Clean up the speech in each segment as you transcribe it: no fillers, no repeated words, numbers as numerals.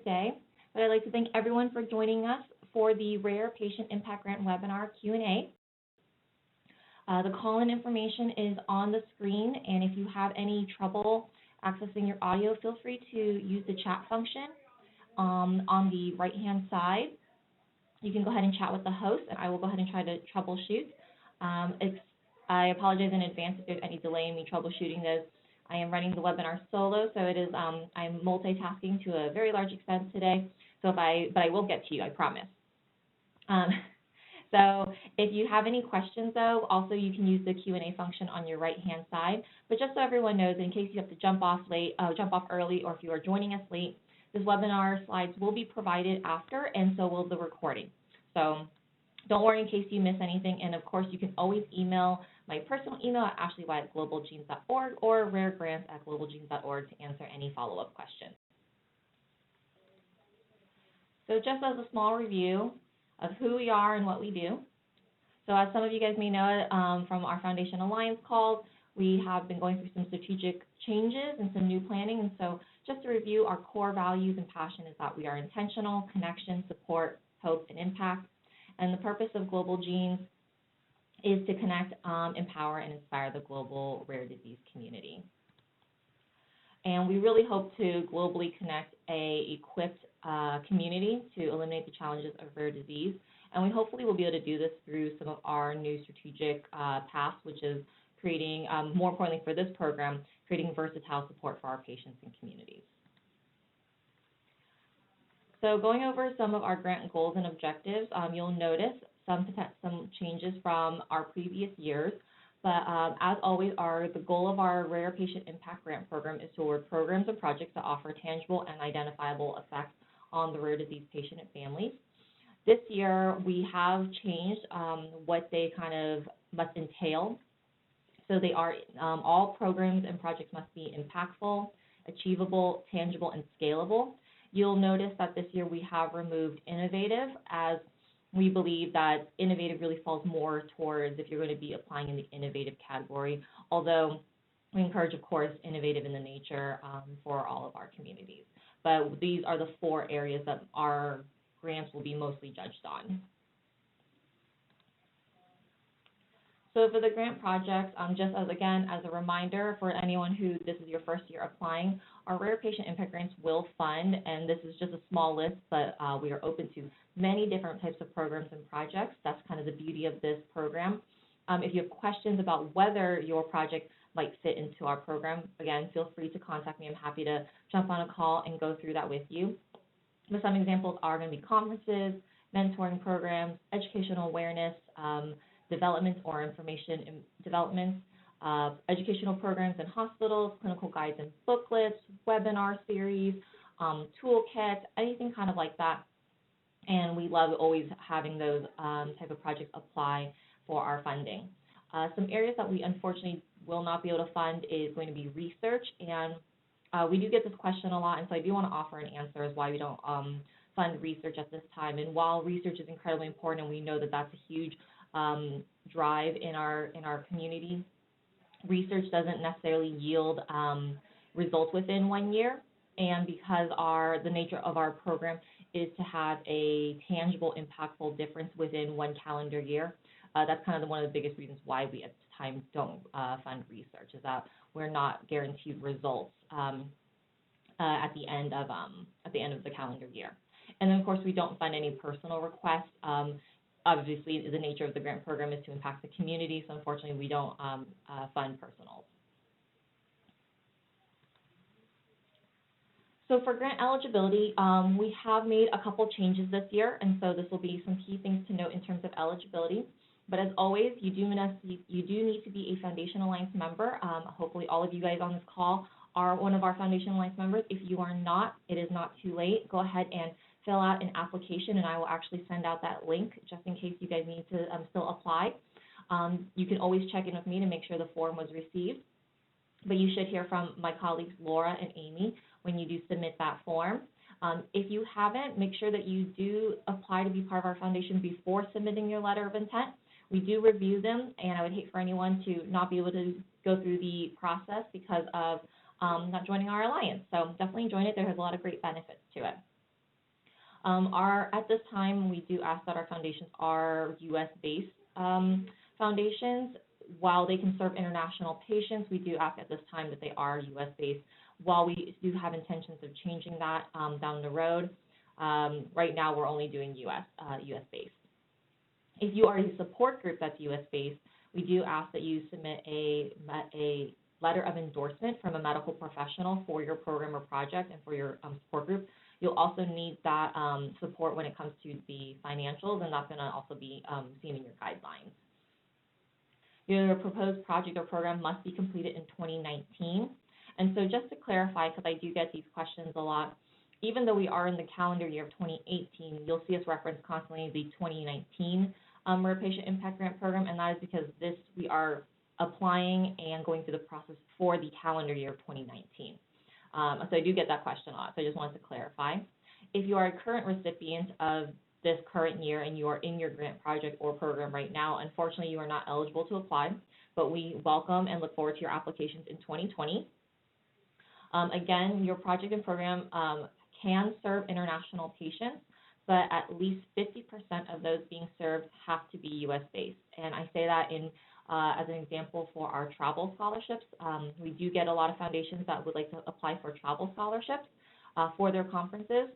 today, but I'd like to thank everyone for joining us for the Rare Patient Impact Grant webinar Q&A. The call-in information is on the screen, and if you have any trouble accessing your audio, feel free to use the chat function on the right-hand side. You can go ahead and chat with the host, and I will go ahead and try to troubleshoot. I apologize in advance if there's any delay in me troubleshooting this. I am running the webinar solo, so it is I'm multitasking to a very large extent today. But I will get to you, I promise. So if you have any questions, though, also you can use the Q&A function on your right-hand side. But just so everyone knows, in case you have to jump off early, or if you are joining us late, this webinar slides will be provided after, and so will the recording. So don't worry in case you miss anything. And of course, you can always email my personal email at ashley@globalgenes.org or raregrants@globalgenes.org to answer any follow-up questions. So just as a small review of who we are and what we do. So as some of you guys may know from our Foundation Alliance calls, we have been going through some strategic changes and some new planning. And so just to review, our core values and passion is that we are intentional, connection, support, hope, and impact. And the purpose of Global Genes is to connect, empower, and inspire the global rare disease community. And we really hope to globally connect a equipped community to eliminate the challenges of rare disease. And we hopefully will be able to do this through some of our new strategic paths, which is creating, more importantly for this program, creating versatile support for our patients and communities. So going over some of our grant goals and objectives, you'll notice some changes from our previous years. But as always, the goal of our Rare Patient Impact Grant Program is to award programs and projects that offer tangible and identifiable effects on the rare disease patient and families. This year, we have changed what they kind of must entail. So they are, all programs and projects must be impactful, achievable, tangible, and scalable. You'll notice that this year we have removed innovative, as we believe that innovative really falls more towards if you're going to be applying in the innovative category, although we encourage, of course, innovative in the nature for all of our communities. But these are the 4 areas that our grants will be mostly judged on. So for the grant projects, just as a reminder for anyone who this is your first year applying, our Rare Patient Impact Grants will fund, and this is just a small list, but we are open to many different types of programs and projects. That's kind of the beauty of this program. If you have questions about whether your project might fit into our program, again, feel free to contact me. I'm happy to jump on a call and go through that with you. But some examples are going to be conferences, mentoring programs, educational awareness, developments or information developments, educational programs in hospitals, clinical guides and booklets, webinar series, toolkits, anything kind of like that. And we love always having those type of projects apply for our funding. Some areas that we unfortunately will not be able to fund is going to be research, and we do get this question a lot, and so I do want to offer an answer as why we don't fund research at this time. And while research is incredibly important, and we know that that's a huge drive in our community, research doesn't necessarily yield results within 1 year. And because the nature of our program is to have a tangible, impactful difference within 1 calendar year, that's kind of one of the biggest reasons why we at the time don't fund research, is that we're not guaranteed results at the end of the calendar year. And then of course we don't fund any personal requests. Obviously, the nature of the grant program is to impact the community, so unfortunately we don't fund personals. So for grant eligibility, we have made a couple changes this year, and so this will be some key things to note in terms of eligibility. But as always, you do need to be a Foundation Alliance member. Hopefully all of you guys on this call are one of our Foundation Alliance members. If you are not, it is not too late. Go ahead and fill out an application, and I will actually send out that link just in case you guys need to still apply. You can always check in with me to make sure the form was received. But you should hear from my colleagues Laura and Amy when you do submit that form. If you haven't, make sure that you do apply to be part of our foundation before submitting your letter of intent. We do review them, and I would hate for anyone to not be able to go through the process because of not joining our alliance. So definitely join it. There has a lot of great benefits to it. At this time, we do ask that our foundations are U.S.-based foundations. While they can serve international patients, we do ask at this time that they are U.S.-based. While we do have intentions of changing that down the road, right now we're only doing U.S.-based. If you are a support group that's U.S.-based, we do ask that you submit a letter of endorsement from a medical professional for your program or project and for your support group. You'll also need that support when it comes to the financials, and that's going to also be seen in your guidelines. Your proposed project or program must be completed in 2019. And so just to clarify, because I do get these questions a lot, even though we are in the calendar year of 2018, you'll see us reference constantly the 2019 Rare Patient Impact Grant Program, and that is because we are applying and going through the process for the calendar year of 2019. So I do get that question a lot, so I just wanted to clarify. If you are a current recipient of this current year and you are in your grant project or program right now, unfortunately you are not eligible to apply, but we welcome and look forward to your applications in 2020. Again, your project and program can serve international patients, but at least 50% of those being served have to be U.S.-based. And I say that as an example for our travel scholarships. We do get a lot of foundations that would like to apply for travel scholarships for their conferences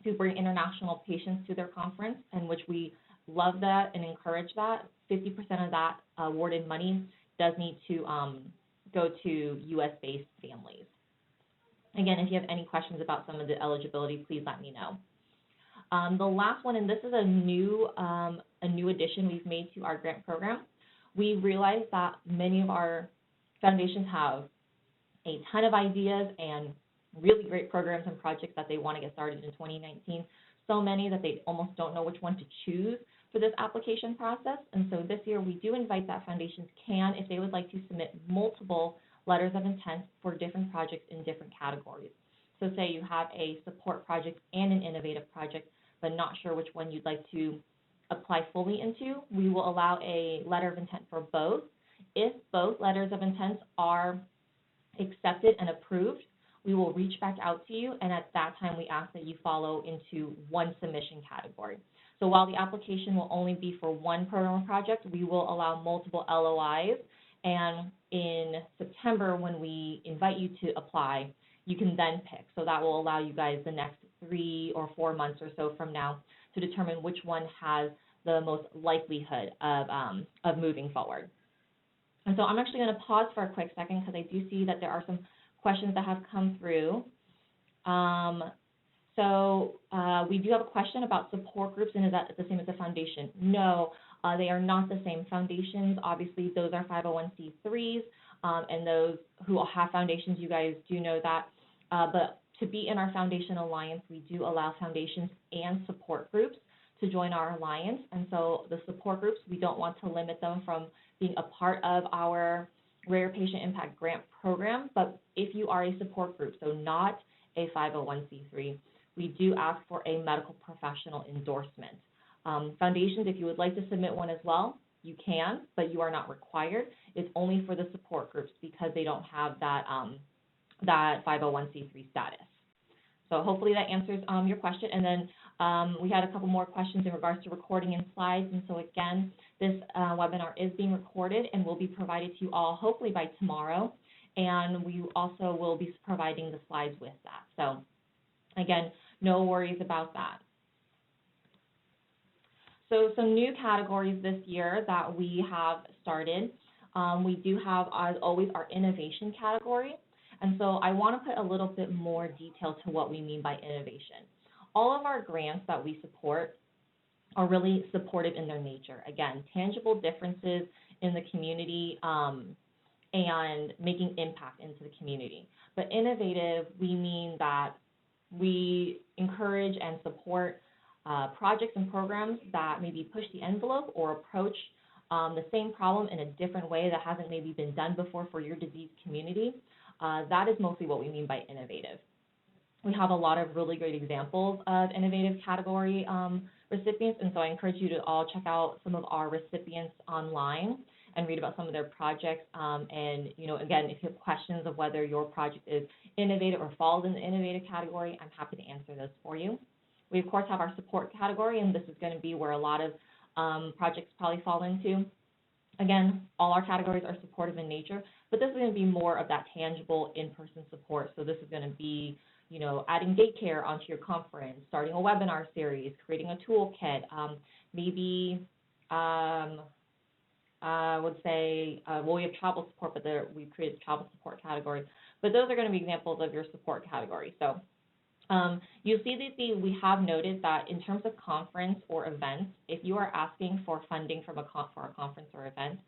to bring international patients to their conference, in which we love that and encourage that. 50% of that awarded money does need to go to U.S.-based families. Again, if you have any questions about some of the eligibility, please let me know. The last one, and this is a new addition we've made to our grant program. We realize that many of our foundations have a ton of ideas and really great programs and projects that they want to get started in 2019. So many that they almost don't know which one to choose for this application process. And so this year we do invite that foundations can, if they would like to submit multiple letters of intent for different projects in different categories. So say you have a support project and an innovative project, but not sure which one you'd like to apply fully into, we will allow a letter of intent for both. If both letters of intent are accepted and approved, we will reach back out to you, and at that time we ask that you follow into one submission category. So while the application will only be for one program or project, we will allow multiple LOIs, and in September when we invite you to apply, you can then pick. So that will allow you guys the next 3 or 4 months or so from now to determine which one has the most likelihood of moving forward. And so I'm actually going to pause for a quick second because I do see that there are some questions that have come through. We do have a question about support groups, and is that the same as a foundation? No, they are not the same. Foundations, obviously, those are 501c3s, and those who have foundations, you guys do know that. But to be in our Foundation Alliance, we do allow foundations and support groups to join our alliance. And so the support groups, we don't want to limit them from being a part of our Rare Patient Impact Grant Program. But if you are a support group, so not a 501c3, we do ask for a medical professional endorsement. Foundations, if you would like to submit one as well, you can, but you are not required. It's only for the support groups because they don't have that 501c3 status. So hopefully that answers your question. And then we had a couple more questions in regards to recording and slides. And so again, this webinar is being recorded and will be provided to you all hopefully by tomorrow. And we also will be providing the slides with that. So again, no worries about that. So some new categories this year that we have started. We do have, as always, our innovation category. And so I want to put a little bit more detail to what we mean by innovation. All of our grants that we support are really supportive in their nature. Again, tangible differences in the community and making impact into the community. But innovative, we mean that we encourage and support projects and programs that maybe push the envelope or approach the same problem in a different way that hasn't maybe been done before for your disease community. That is mostly what we mean by innovative. We have a lot of really great examples of innovative category recipients, and so I encourage you to all check out some of our recipients online and read about some of their projects. And, you know, again, if you have questions of whether your project is innovative or falls in the innovative category, I'm happy to answer those for you. We, of course, have our support category, and this is going to be where a lot of projects probably fall into. Again, all our categories are supportive in nature, but this is going to be more of that tangible in-person support. So this is going to be, you know, adding daycare onto your conference, starting a webinar series, creating a toolkit, maybe I would say, well, we have travel support, but we've created a travel support category. But those are going to be examples of your support category. So you'll see that we have noted that in terms of conference or events, if you are asking for funding from for a conference or event,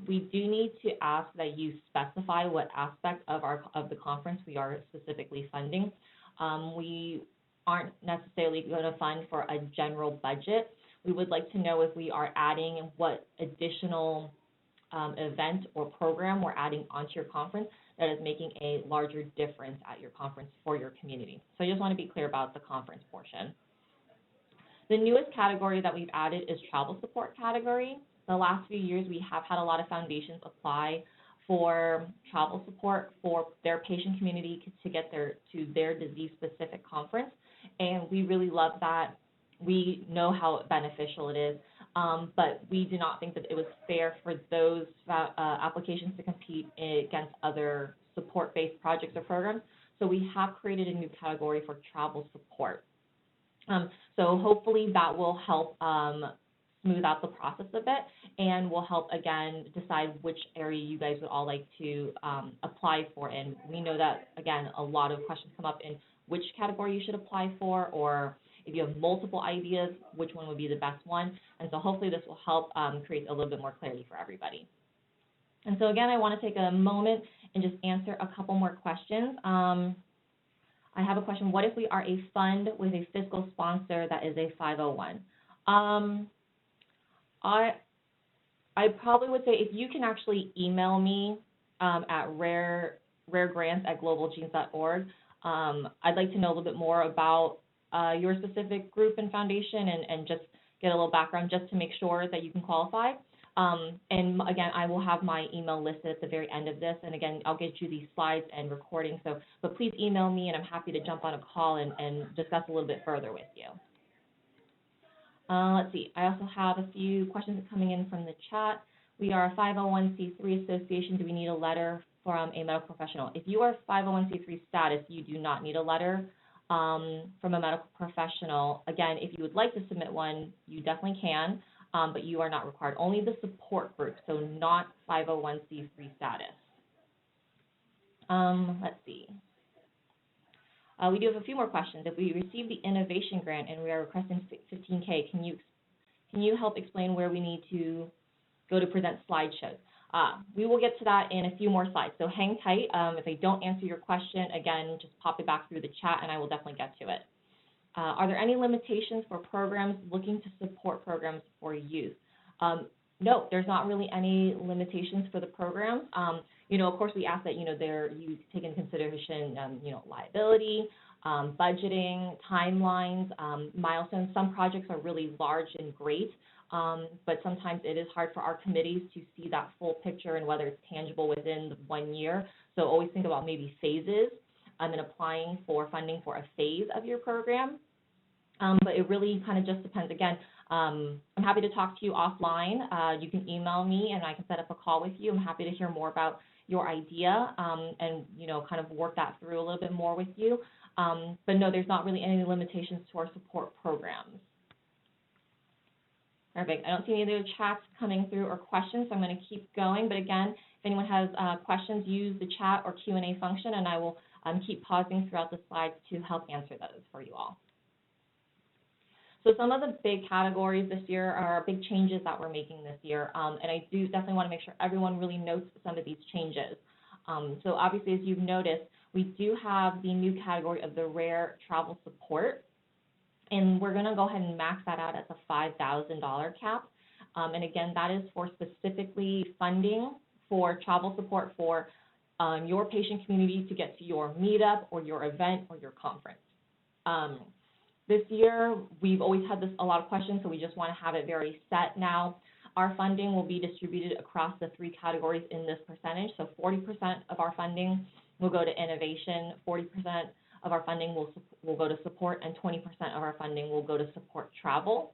we do need to ask that you specify what aspect of the conference we are specifically funding. We aren't necessarily going to fund for a general budget. We would like to know if we are adding what additional event or program we're adding onto your conference that is making a larger difference at your conference for your community. So I just want to be clear about the conference portion. The newest category that we've added is travel support category. The last few years, we have had a lot of foundations apply for travel support for their patient community to get to their disease-specific conference, and we really love that. We know how beneficial it is, but we do not think that it was fair for those applications to compete against other support-based projects or programs. So we have created a new category for travel support. So hopefully that will help smooth out the process a bit and will help, again, decide which area you guys would all like to apply for. And we know that, again, a lot of questions come up in which category you should apply for, or if you have multiple ideas, which one would be the best one. And so hopefully this will help create a little bit more clarity for everybody. And so again, I want to take a moment and just answer a couple more questions. I have a question. What if we are a fund with a fiscal sponsor that is a 501? I probably would say if you can actually email me at raregrants@globalgenes.org, I'd like to know a little bit more about your specific group and foundation and just get a little background just to make sure that you can qualify. And again, I will have my email listed at the very end of this. And again, I'll get you these slides and recordings. But please email me, and I'm happy to jump on a call and discuss a little bit further with you. Let's see. I also have a few questions coming in from the chat. We are a 501c3 association. Do we need a letter from a medical professional? If you are 501c3 status, you do not need a letter from a medical professional. Again, if you would like to submit one, you definitely can, but you are not required. Only the support group, so not 501c3 status. Let's see. We do have a few more questions. If we receive the innovation grant and we are requesting $15K, can you help explain where we need to go to present slideshows? We will get to that in a few more slides, so hang tight. If I don't answer your question, again, just pop it back through the chat and I will definitely get to it. Are there any limitations for programs looking to support programs for youth? No, there's not really any limitations for the programs. You know, of course, we ask that, you take into consideration, liability, budgeting, timelines, milestones. Some projects are really large and great, but sometimes it is hard for our committees to see that full picture and whether it's tangible within 1 year. So always think about maybe phases and applying for funding for a phase of your program. But it really kind of just depends. Again, I'm happy to talk to you offline. You can email me and I can set up a call with you. I'm happy to hear more about your idea and, kind of work that through a little bit more with you. But no, there's not really any limitations to our support programs. Perfect. I don't see any other chats coming through or questions, so I'm going to keep going. But again, if anyone has questions, use the chat or Q&A function, and I will keep pausing throughout the slides to help answer those for you all. So some of the big categories this year are big changes that we're making this year, and I do definitely want to make sure everyone really notes some of these changes. So obviously, as you've noticed, we do have the new category of the rare travel support, and we're going to go ahead and max that out at the $5,000 cap. And again, that is for specifically funding for travel support for your patient community to get to your meetup or your event or your conference. This year, we've always had a lot of questions, so we just want to have it very set now. Our funding will be distributed across the 3 categories in this percentage. So 40% of our funding will go to innovation, 40% of our funding will go to support, and 20% of our funding will go to support travel.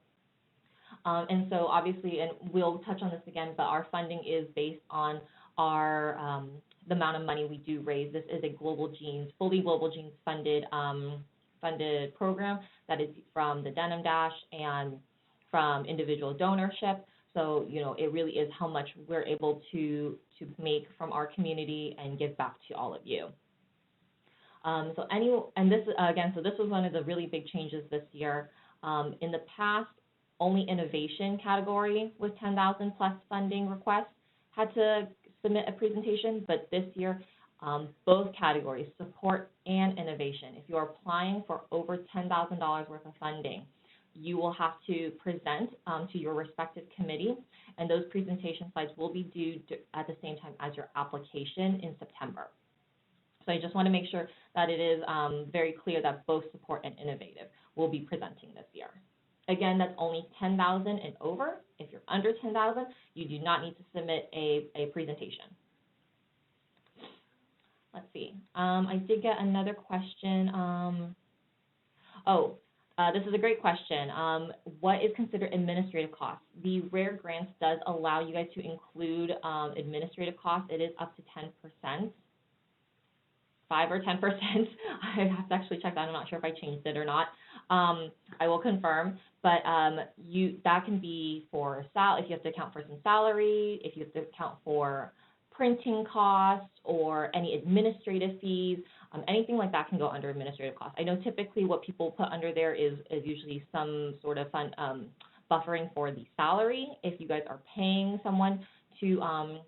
And so obviously, and we'll touch on this again, but our funding is based on our the amount of money we do raise. This is a fully Global Genes funded program that is from the Denim Dash and from individual donorship. So, it really is how much we're able to make from our community and give back to all of you. This was one of the really big changes this year. In the past, only innovation category with 10,000 plus funding requests had to submit a presentation, but this year, both categories, support and innovation. If you're applying for over $10,000 worth of funding, you will have to present to your respective committee, and those presentation slides will be due at the same time as your application in September. So I just want to make sure that it is very clear that both support and innovative will be presenting this year. Again, that's only 10,000 and over. If you're under 10,000, you do not need to submit a presentation. Let's see. I did get another question. This is a great question. What is considered administrative costs? The Rare Grants does allow you guys to include administrative costs. It is up to 10%. 5 or 10%. I have to actually check that. I'm not sure if I changed it or not. I will confirm, but that can be for if you have to account for some salary, if you have to account for printing costs or any administrative fees, anything like that can go under administrative costs. I know typically what people put under there is usually some sort of buffering for the salary if you guys are paying someone on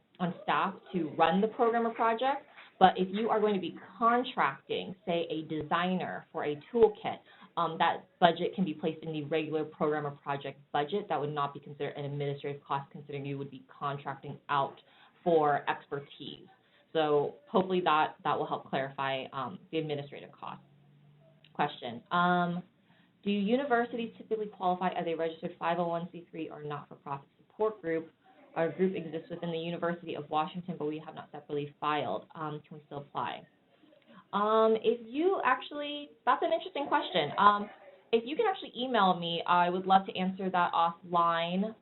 staff to run the program or project. But if you are going to be contracting, say, a designer for a toolkit, that budget can be placed in the regular program or project budget. That would not be considered an administrative cost, considering you would be contracting out for expertise. So hopefully that will help clarify the administrative cost question. Do universities typically qualify as a registered 501c3 or not-for-profit support group? Our group exists within the University of Washington, but we have not separately filed. Can we still apply? That's an interesting question. If you can actually email me, I would love to answer that offline.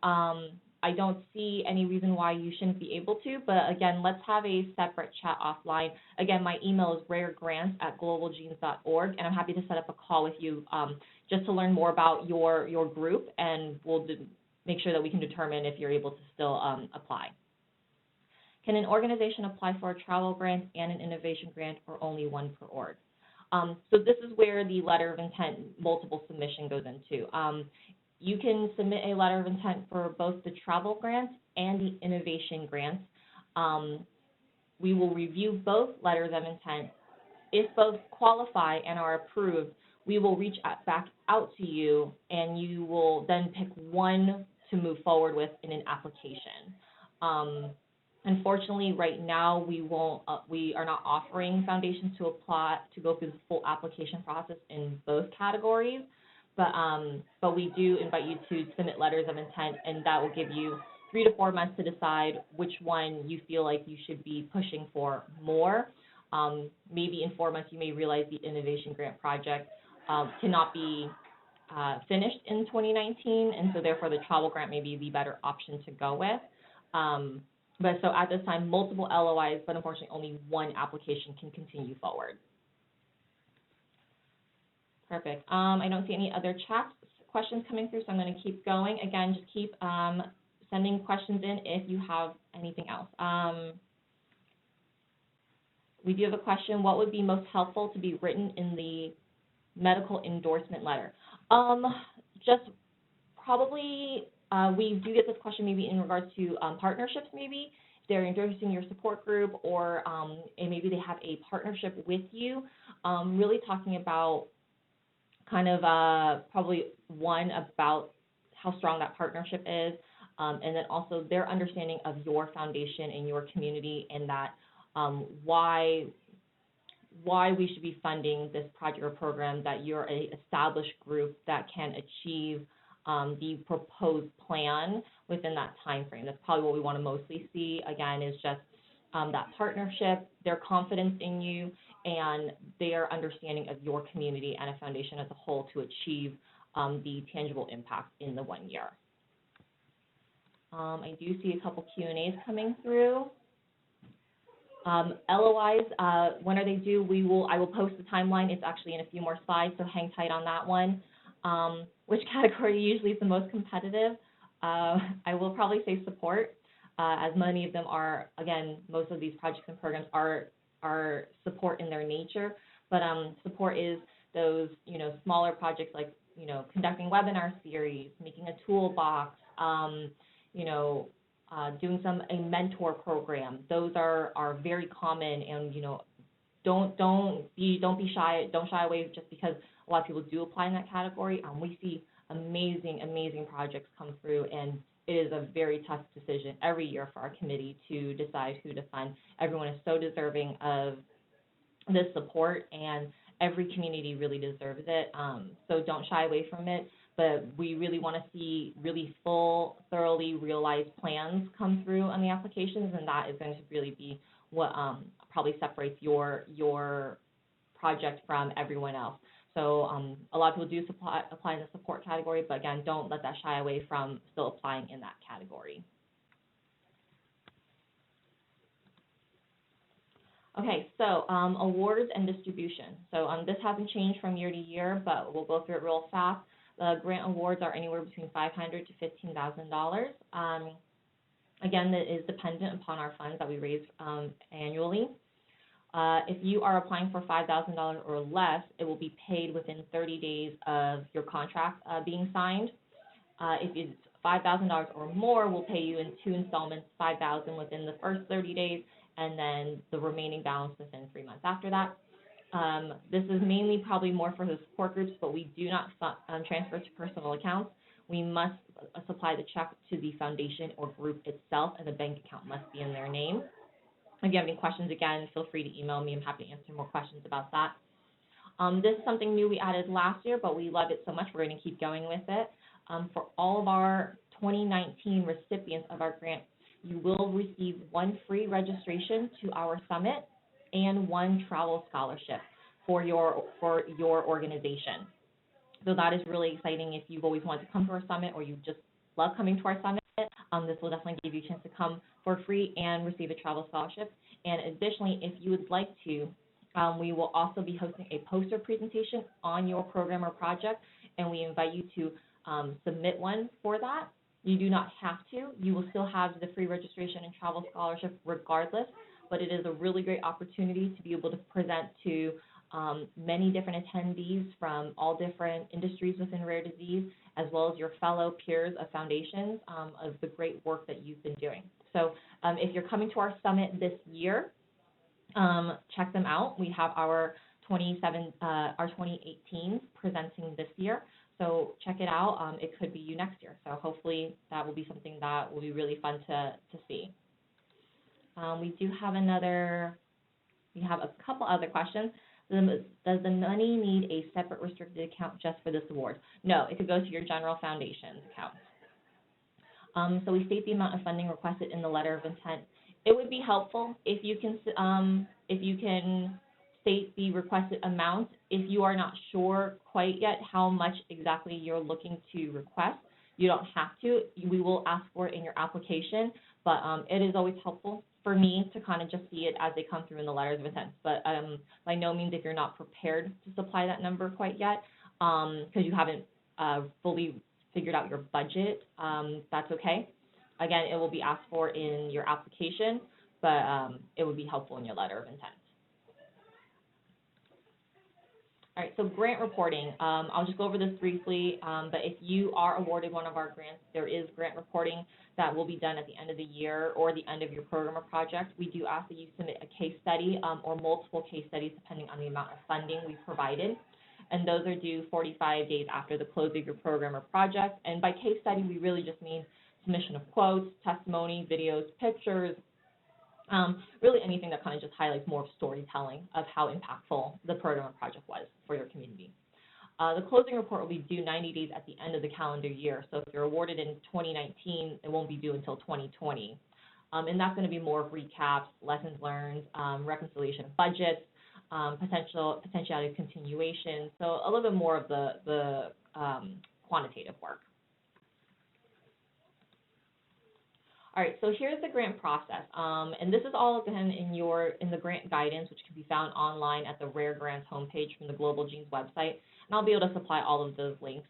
I don't see any reason why you shouldn't be able to, but again, let's have a separate chat offline. Again, my email is raregrants@globalgenes.org, and I'm happy to set up a call with you just to learn more about your group, and we'll make sure that we can determine if you're able to still apply. Can an organization apply for a travel grant and an innovation grant, or only one per org? So this is where the letter of intent multiple submission goes into. You can submit a letter of intent for both the travel grant and the innovation grant. We will review both letters of intent. If both qualify and are approved, we will reach back out to you, and you will then pick one to move forward with in an application. Unfortunately, right now we are not offering foundations to apply to go through the full application process in both categories, but we do invite you to submit letters of intent, and that will give you 3 to 4 months to decide which one you feel like you should be pushing for more. Maybe in 4 months you may realize the innovation grant project cannot be finished in 2019, and so therefore the travel grant may be the better option to go with. But so at this time, multiple LOIs, but unfortunately only one application can continue forward. Perfect. I don't see any other questions coming through, so I'm going to keep going. Again, just keep sending questions in if you have anything else. We do have a question. What would be most helpful to be written in the medical endorsement letter? Just probably, we do get this question maybe in regards to partnerships maybe. If they're endorsing your support group, or and maybe they have a partnership with you, really talking about kind of probably one about how strong that partnership is, and then also their understanding of your foundation and your community, and that why we should be funding this project or program, that you're an established group that can achieve the proposed plan within that time frame. That's probably what we want to mostly see, again, is just that partnership, their confidence in you, and their understanding of your community and a foundation as a whole to achieve the tangible impact in the 1 year. I do see a couple Q&As coming through. LOIs, when are they due? I will post the timeline. It's actually in a few more slides, so hang tight on that one. Which category usually is the most competitive? I will probably say support, as many of them are, again, most of these projects and programs are support in their nature, but support is those, smaller projects like, conducting webinar series, making a toolbox, doing a mentor program. Those are very common, and don't be shy. Don't shy away just because a lot of people do apply in that category. We see amazing projects come through, and it is a very tough decision every year for our committee to decide who to fund. Everyone is so deserving of this support, and every community really deserves it. So don't shy away from it. But we really want to see really full, thoroughly realized plans come through on the applications, and that is going to really be what probably separates your project from everyone else. So a lot of people do apply in the support category, but again, don't let that shy away from still applying in that category. Okay, so awards and distribution. So this hasn't changed from year to year, but we'll go through it real fast. The grant awards are anywhere between $500 to $15,000. Again, that is dependent upon our funds that we raise annually. If you are applying for $5,000 or less, it will be paid within 30 days of your contract being signed. If it's $5,000 or more, we'll pay you in 2 installments, $5,000 within the first 30 days, and then the remaining balance within 3 months after that. This is mainly probably more for the support groups, but we do not transfer to personal accounts. We must supply the check to the foundation or group itself, and the bank account must be in their name. If you have any questions, again, feel free to email me. I'm happy to answer more questions about that. This is something new we added last year, but we love it so much we're going to keep going with it. For all of our 2019 recipients of our grant, you will receive 1 free registration to our summit and 1 travel scholarship for your organization. So that is really exciting. If you've always wanted to come to our summit, or you just love coming to our summit, this will definitely give you a chance to come for free and receive a travel scholarship. And additionally, if you would like to, we will also be hosting a poster presentation on your program or project, and we invite you to submit one for that. You do not have to. You will still have the free registration and travel scholarship regardless, but it is a really great opportunity to be able to present to many different attendees from all different industries within rare disease, as well as your fellow peers of foundations of the great work that you've been doing. So if you're coming to our summit this year, check them out. We have our 2018 presenting this year. So check it out. It could be you next year. So hopefully that will be something that will be really fun to see. We have a couple other questions. Does the money need a separate restricted account just for this award? No, it could go to your general foundation account. So we state the amount of funding requested in the letter of intent. It would be helpful if you can state the requested amount. If you are not sure quite yet how much exactly you're looking to request, you don't have to. We will ask for it in your application, but it is always helpful for me to kind of just see it as they come through in the letters of intent. But by no means, if you're not prepared to supply that number quite yet, because you haven't fully figured out your budget, that's okay. Again, it will be asked for in your application, but it would be helpful in your letter of intent. All right, so grant reporting. I'll just go over this briefly, but if you are awarded one of our grants, there is grant reporting that will be done at the end of the year or the end of your program or project. We do ask that you submit a case study or multiple case studies depending on the amount of funding we've provided, and those are due 45 days after the close of your program or project. And by case study, we really just mean submission of quotes, testimony, videos, pictures, really anything that kind of just highlights more of storytelling of how impactful the program or project was for your community. The closing report will be due 90 days at the end of the calendar year. So if you're awarded in 2019, it won't be due until 2020. And that's going to be more of recaps, lessons learned, reconciliation of budgets, potentiality of continuation, so a little bit more of the quantitative work. All right, so here's the grant process, and this is all again in the grant guidance, which can be found online at the Rare Grants homepage from the Global Genes website, and I'll be able to supply all of those links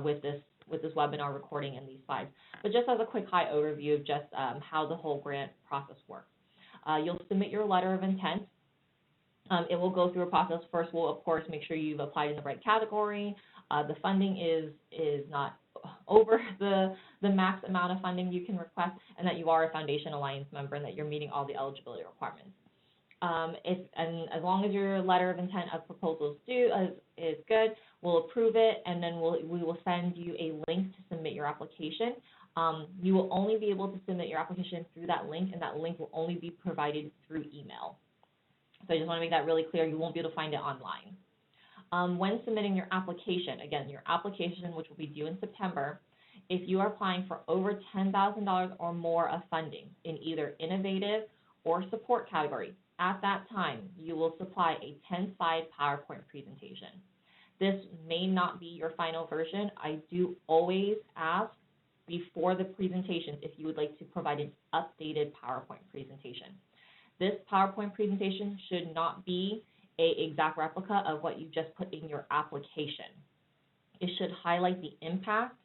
with this webinar recording and these slides. But just as a quick high overview of just how the whole grant process works, you'll submit your letter of intent. It will go through a process. First, we'll of course make sure you've applied in the right category. The funding is not over the max amount of funding you can request, and that you are a Foundation Alliance member and that you're meeting all the eligibility requirements. And as long as your letter of intent of proposals is good, we'll approve it, and then we will send you a link to submit your application. You will only be able to submit your application through that link, and that link will only be provided through email. So I just want to make that really clear. You won't be able to find it online. When submitting your application, again, your application, which will be due in September, if you are applying for over $10,000 or more of funding in either innovative or support category, at that time, you will supply a 10-slide PowerPoint presentation. This may not be your final version. I do always ask before the presentation if you would like to provide an updated PowerPoint presentation. This PowerPoint presentation should not be an exact replica of what you just put in your application. It should highlight the impact,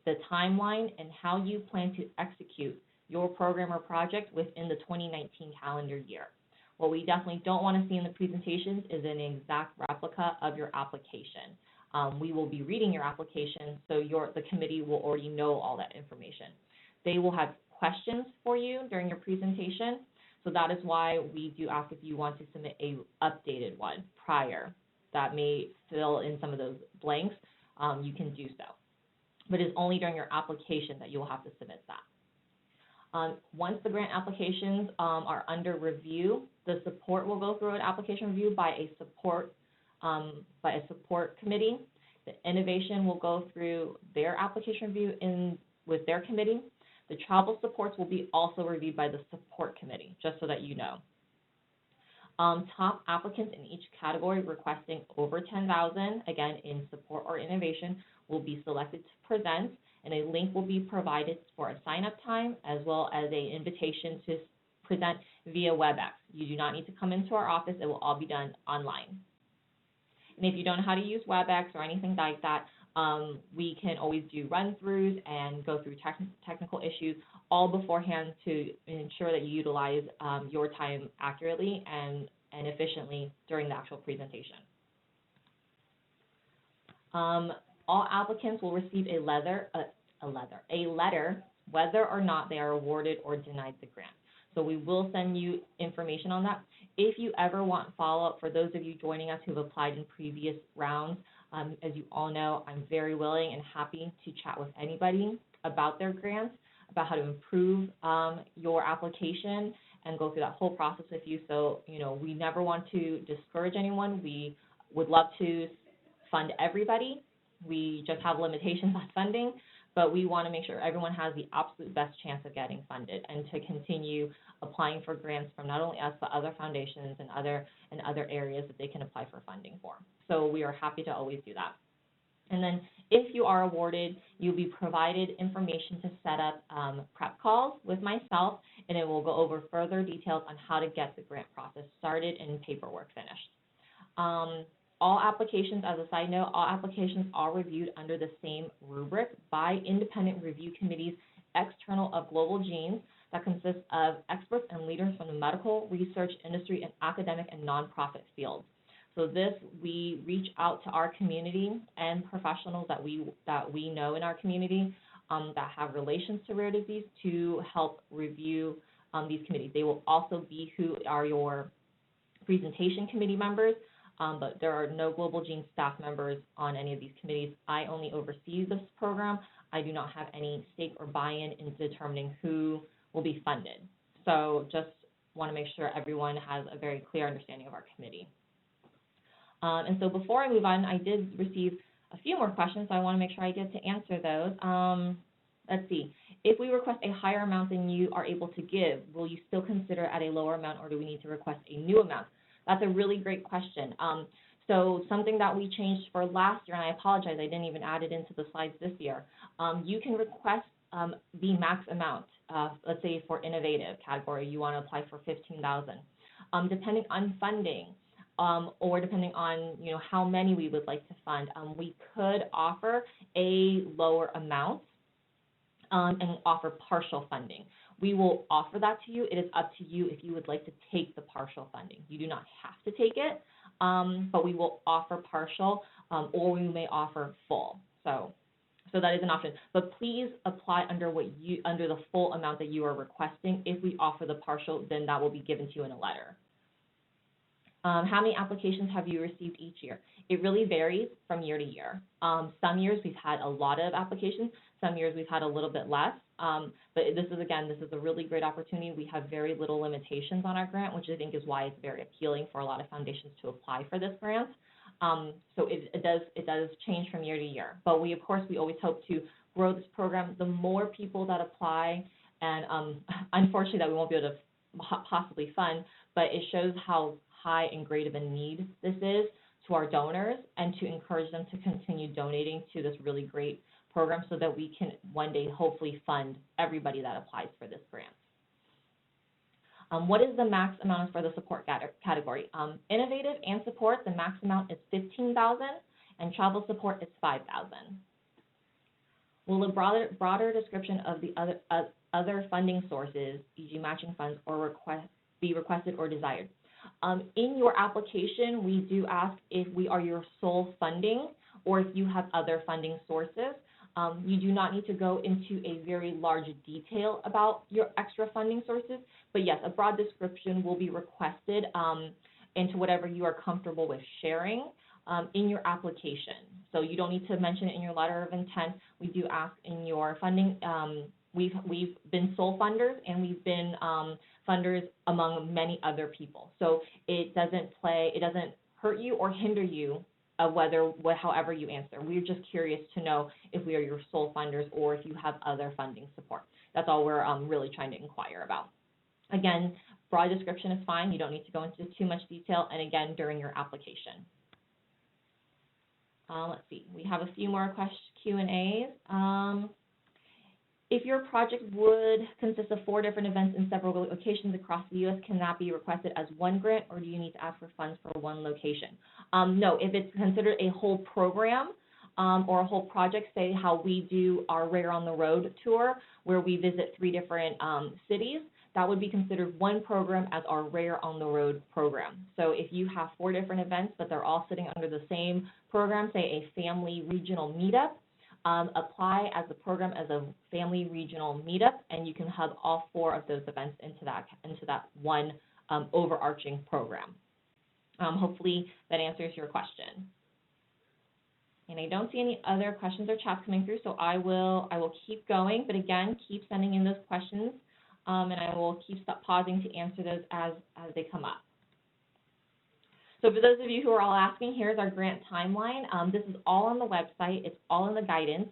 the timeline, and how you plan to execute your program or project within the 2019 calendar year. What we definitely don't want to see in the presentations is an exact replica of your application. We will be reading your application, so the committee will already know all that information. They will have questions for you during your presentation, so that is why we do ask if you want to submit a updated one prior. That may fill in some of those blanks. You can do so. But it's only during your application that you will have to submit that. Once the grant applications are under review, the support will go through an application review by a support committee. The innovation will go through their application review with their committee. The travel supports will be also reviewed by the support committee, just so that you know. Top applicants in each category requesting over $10,000, again in support or innovation, will be selected to present, and a link will be provided for a sign-up time as well as an invitation to present via WebEx. You do not need to come into our office. It will all be done online. And if you don't know how to use WebEx or anything like that, we can always do run-throughs and go through technical issues all beforehand to ensure that you utilize your time accurately and efficiently during the actual presentation. All applicants will receive a letter whether or not they are awarded or denied the grant. So we will send you information on that. If you ever want follow-up, for those of you joining us who have applied in previous rounds, as you all know, I'm very willing and happy to chat with anybody about their grants, about how to improve your application and go through that whole process with you. So, we never want to discourage anyone. We would love to fund everybody. We just have limitations on funding, but we want to make sure everyone has the absolute best chance of getting funded and to continue applying for grants from not only us, but other foundations and other areas that they can apply for funding for. So we are happy to always do that. And then if you are awarded, you'll be provided information to set up prep calls with myself, and it will go over further details on how to get the grant process started and paperwork finished. All applications, as a side note, all applications are reviewed under the same rubric by independent review committees external of Global Genes that consists of experts and leaders from the medical, research, industry, and academic and nonprofit fields. So we reach out to our community and professionals that we know in our community that have relations to rare disease to help review these committees. They will also be who are your presentation committee members, but there are no Global Gene staff members on any of these committees. I only oversee this program. I do not have any stake or buy-in in determining who will be funded. So just want to make sure everyone has a very clear understanding of our committee. And so before I move on, I did receive a few more questions, so I want to make sure I get to answer those. Let's see. If we request a higher amount than you are able to give, will you still consider at a lower amount, or do we need to request a new amount? That's a really great question. So something that we changed for last year, and I apologize, I didn't even add it into the slides this year. You can request the max amount. Let's say for innovative category, you want to apply for 15,000. Depending on funding, or depending on how many we would like to fund, we could offer a lower amount and offer partial funding. We will offer that to you. It is up to you if you would like to take the partial funding. You do not have to take it, but we will offer partial, or we may offer full. So that is an option. But please apply under the full amount that you are requesting. If we offer the partial, then that will be given to you in a letter. How many applications have you received each year? It really varies from year to year. Some years we've had a lot of applications. Some years we've had a little bit less. But this is a really great opportunity. We have very little limitations on our grant, which I think is why it's very appealing for a lot of foundations to apply for this grant. So it does change from year to year. But we always hope to grow this program. The more people that apply, and unfortunately that we won't be able to possibly fund, but it shows how high and great of a need this is to our donors, and to encourage them to continue donating to this really great program so that we can one day hopefully fund everybody that applies for this grant. What is the max amount for the support category? Innovative and support, the max amount is $15,000, and travel support is $5,000. Will a broader description of the other funding sources, e.g. matching funds, or be requested or desired? In your application, we do ask if we are your sole funding or if you have other funding sources. You do not need to go into a very large detail about your extra funding sources, but yes, a broad description will be requested into whatever you are comfortable with sharing in your application. So you don't need to mention it in your letter of intent. We do ask in your funding. We've been sole funders, and we've been funders among many other people. So it doesn't hurt you or hinder you however you answer. We're just curious to know if we are your sole funders or if you have other funding support. That's all we're really trying to inquire about. Again, broad description is fine. You don't need to go into too much detail, and again, during your application. Let's see. We have a few more Q&As. If your project would consist of 4 different events in several locations across the U.S., can that be requested as one grant, or do you need to ask for funds for one location? No, if it's considered a whole program or a whole project, say how we do our Rare on the Road tour, where we visit 3 different cities, that would be considered one program as our Rare on the Road program. So if you have 4 different events, but they're all sitting under the same program, say a family regional meetup, apply as the program as a family regional meetup, and you can hub all 4 of those events into that one overarching program. Hopefully that answers your question. And I don't see any other questions or chats coming through, so I will keep going. But again, keep sending in those questions, and I will keep pausing to answer those as they come up. So for those of you who are all asking, here's our grant timeline. This is all on the website. It's all in the guidance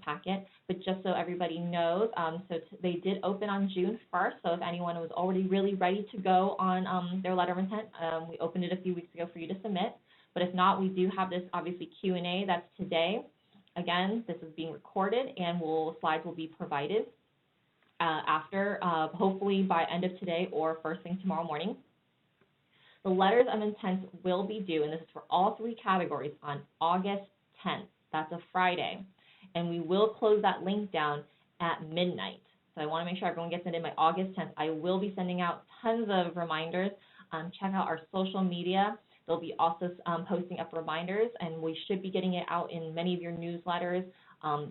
packet. But just so everybody knows, they did open on June 1st. So if anyone was already really ready to go on their letter of intent, we opened it a few weeks ago for you to submit. But if not, we do have this obviously Q&A that's today. Again, this is being recorded, and slides will be provided after, hopefully by end of today or first thing tomorrow morning. The letters of intent will be due, and this is for all 3 categories, on August 10th. That's a Friday. And we will close that link down at midnight. So I want to make sure everyone gets it in by August 10th. I will be sending out tons of reminders. Check out our social media. They'll be also posting up reminders, and we should be getting it out in many of your newsletters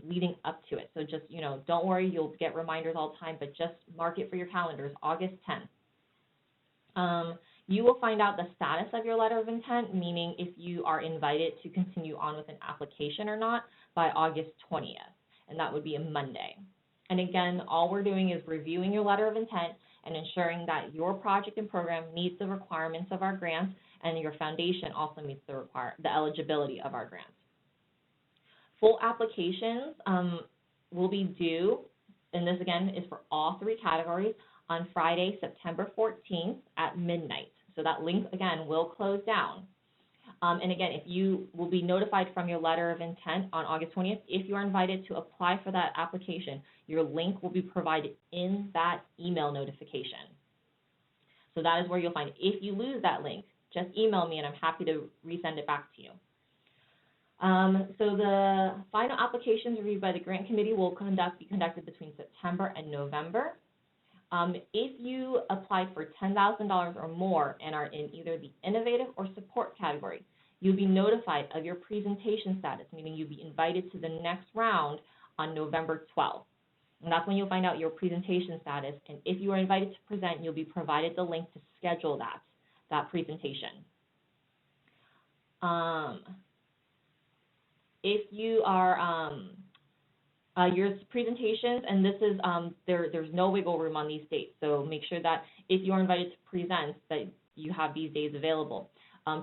leading up to it. So just, don't worry, you'll get reminders all the time, but just mark it for your calendars, August 10th. You will find out the status of your letter of intent, meaning if you are invited to continue on with an application or not, by August 20th, and that would be a Monday. And again, all we're doing is reviewing your letter of intent and ensuring that your project and program meets the requirements of our grants, and your foundation also meets the eligibility of our grants. Full applications will be due, and this again is for all 3 categories, on Friday, September 14th at midnight. So that link, again, will close down. And again, if you will be notified from your letter of intent on August 20th, if you are invited to apply for that application, your link will be provided in that email notification. So that is where you'll find it. If you lose that link, just email me and I'm happy to resend it back to you. So the final applications reviewed by the grant committee will be conducted between September and November. If you applied for $10,000 or more and are in either the innovative or support category, you'll be notified of your presentation status, meaning you'll be invited to the next round on November 12th. And that's when you'll find out your presentation status. And if you are invited to present, you'll be provided the link to schedule that presentation. If you are your presentations, and this is there's no wiggle room on these dates, so make sure that if you are invited to present that you have these days available.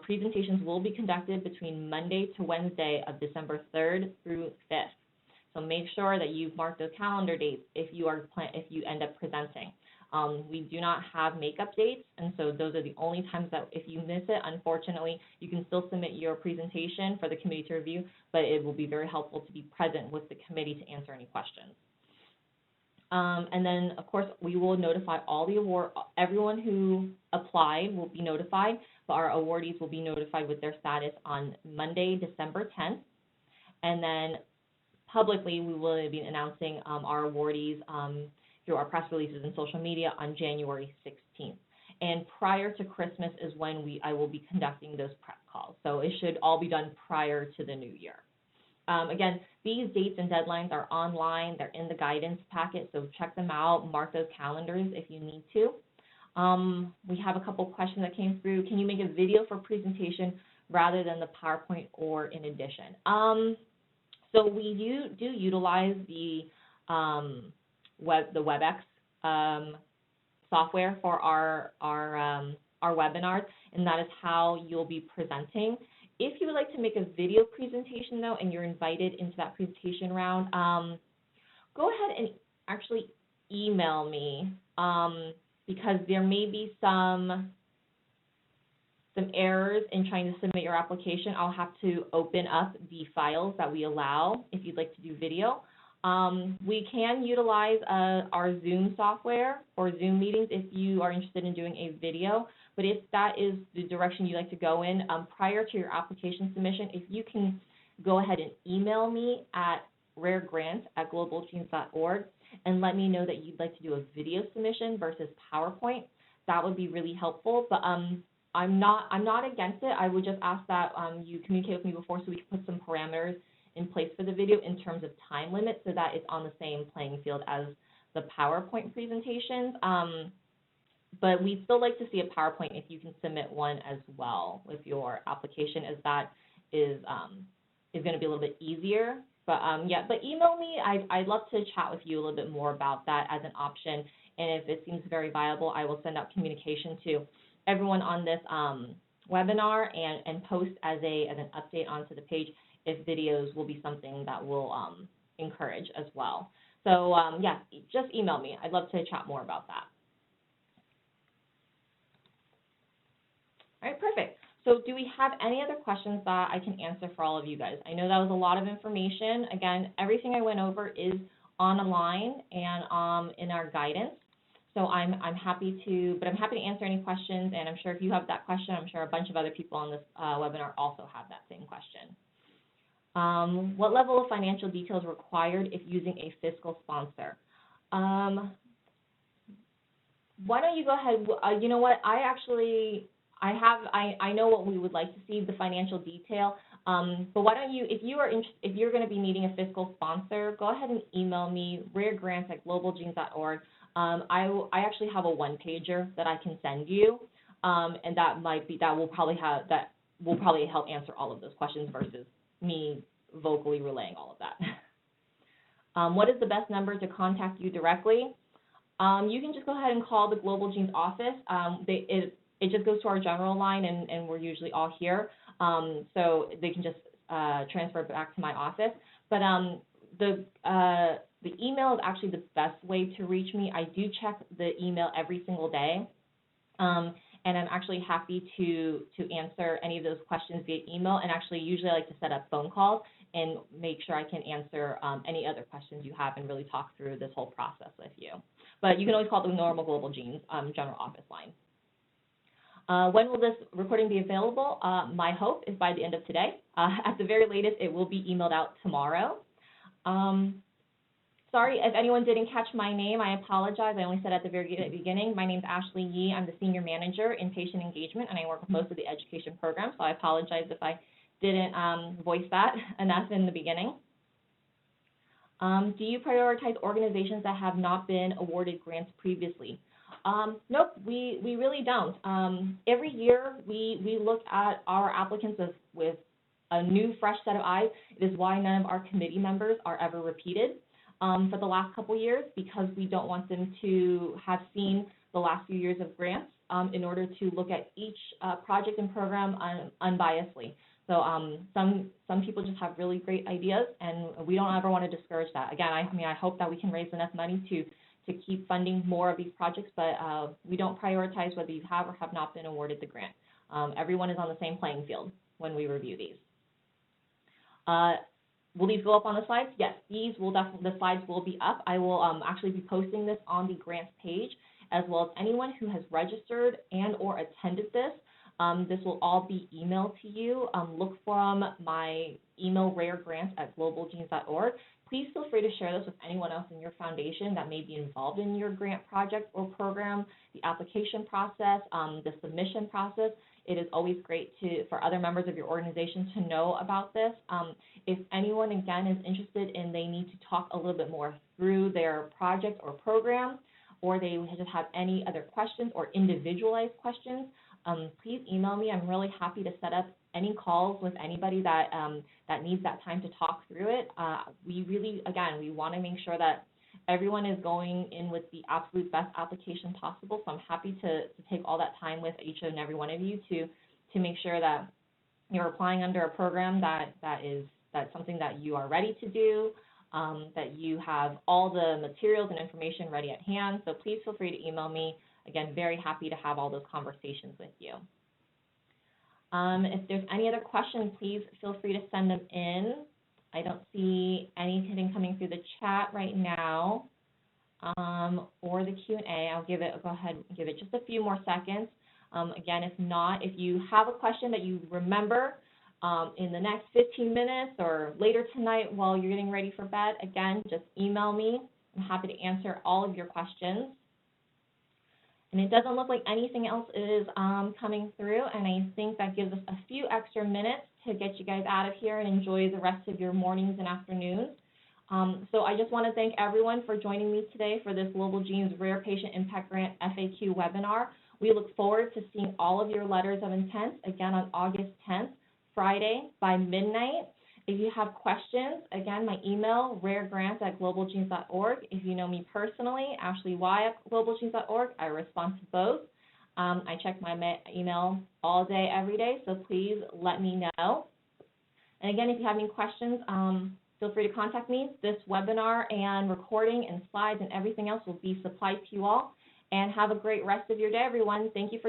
Presentations will be conducted between Monday to Wednesday of December 3rd through 5th. So make sure that you've marked those calendar dates if you end up presenting. We do not have makeup dates, and so those are the only times that if you miss it, unfortunately, you can still submit your presentation for the committee to review, but it will be very helpful to be present with the committee to answer any questions. And then, of course, we will notify everyone who applied will be notified, but our awardees will be notified with their status on Monday, December 10th. And then publicly, we will be announcing our awardees through our press releases and social media on January 16th. And prior to Christmas is when I will be conducting those prep calls. So it should all be done prior to the new year. Again, these dates and deadlines are online. They're in the guidance packet, so check them out. Mark those calendars if you need to. We have a couple questions that came through. Can you make a video for presentation rather than the PowerPoint or in addition? So we do utilize the WebEx software for our webinars, and that is how you'll be presenting. If you would like to make a video presentation, though, and you're invited into that presentation round, go ahead and actually email me because there may be some errors in trying to submit your application. I'll have to open up the files that we allow if you'd like to do video. We can utilize our Zoom software or Zoom meetings if you are interested in doing a video, but if that is the direction you'd like to go in, prior to your application submission, if you can go ahead and email me at raregrants@globalgenes.org and let me know that you'd like to do a video submission versus PowerPoint, that would be really helpful. But I'm not against it. I would just ask that you communicate with me before so we can put some parameters in place for the video in terms of time limit so that it's on the same playing field as the PowerPoint presentations. But we'd still like to see a PowerPoint if you can submit one as well with your application, as that is going to be a little bit easier. But but email me. I'd love to chat with you a little bit more about that as an option. And if it seems very viable, I will send out communication to everyone on this webinar and post as an update onto the page if videos will be something that we'll encourage as well. So yeah, just email me. I'd love to chat more about that. All right, perfect. So do we have any other questions that I can answer for all of you guys? I know that was a lot of information. Again, everything I went over is online and in our guidance. So I'm happy to answer any questions, and I'm sure if you have that question, I'm sure a bunch of other people on this webinar also have that same question. What level of financial details are required if using a fiscal sponsor? Why don't you go ahead? You know what? I know what we would like to see, the financial detail. But why don't you, if you're going to be needing a fiscal sponsor, go ahead and email me, raregrants@globalgenes.org. I actually have a one-pager that I can send you, and that will probably help answer all of those questions versus me vocally relaying all of that. What is the best number to contact you directly? You can just go ahead and call the Global Genes office. It just goes to our general line, and we're usually all here, so they can just transfer it back to my office. But the email is actually the best way to reach me. I do check the email every single day, and and I'm actually happy to answer any of those questions via email, and actually usually I like to set up phone calls and make sure I can answer any other questions you have and really talk through this whole process with you. But you can always call the normal Global Genes general office line. When will this recording be available? My hope is by the end of today. At the very latest, it will be emailed out tomorrow. Sorry if anyone didn't catch my name. I apologize. I only said at the very beginning. My name is Ashley Yee. I'm the Senior Manager in Patient Engagement, and I work with most of the education programs, so I apologize if I didn't voice that enough in the beginning. Do you prioritize organizations that have not been awarded grants previously? Nope, we really don't. Every year we look at our applicants with a new, fresh set of eyes. It is why none of our committee members are ever repeated for the last couple years, because we don't want them to have seen the last few years of grants in order to look at each project and program unbiasedly. So some people just have really great ideas, and we don't ever want to discourage that. Again, I hope that we can raise enough money to keep funding more of these projects, but we don't prioritize whether you have or have not been awarded the grant. Everyone is on the same playing field when we review these. Will these go up on the slides? Yes, the slides will be up. I will actually be posting this on the grants page, as well as anyone who has registered and or attended this. This will all be emailed to you. Look from my email, raregrants@globalgenes.org. Please feel free to share this with anyone else in your foundation that may be involved in your grant project or program, the application process, the submission process. It is always great for other members of your organization to know about this. If anyone, again, is interested and they need to talk a little bit more through their project or program, or they just have any other questions or individualized questions, please email me. I'm really happy to set up any calls with anybody that needs that time to talk through it. We really, again, we want to make sure that everyone is going in with the absolute best application possible. So I'm happy to take all that time with each and every one of you to make sure that you're applying under a program that's something that you are ready to do, that you have all the materials and information ready at hand. So please feel free to email me. Again, very happy to have all those conversations with you. If there's any other questions, please feel free to send them in. I don't see anything coming through the chat right now, or the Q&A. I'll go ahead and give it just a few more seconds. Again, if not, if you have a question that you remember in the next 15 minutes or later tonight while you're getting ready for bed, again, just email me. I'm happy to answer all of your questions. And it doesn't look like anything else is coming through, and I think that gives us a few extra minutes to get you guys out of here and enjoy the rest of your mornings and afternoons. So I just want to thank everyone for joining me today for this Global Genes Rare Patient Impact Grant FAQ webinar. We look forward to seeing all of your letters of intent again on August 10th, Friday by midnight. If you have questions, again, my email, raregrants@globalgenes.org. If you know me personally, ashley.y@globalgenes.org. I respond to both. I check my email all day, every day, so please let me know. And again, if you have any questions, feel free to contact me. This webinar and recording and slides and everything else will be supplied to you all. And have a great rest of your day, everyone. Thank you for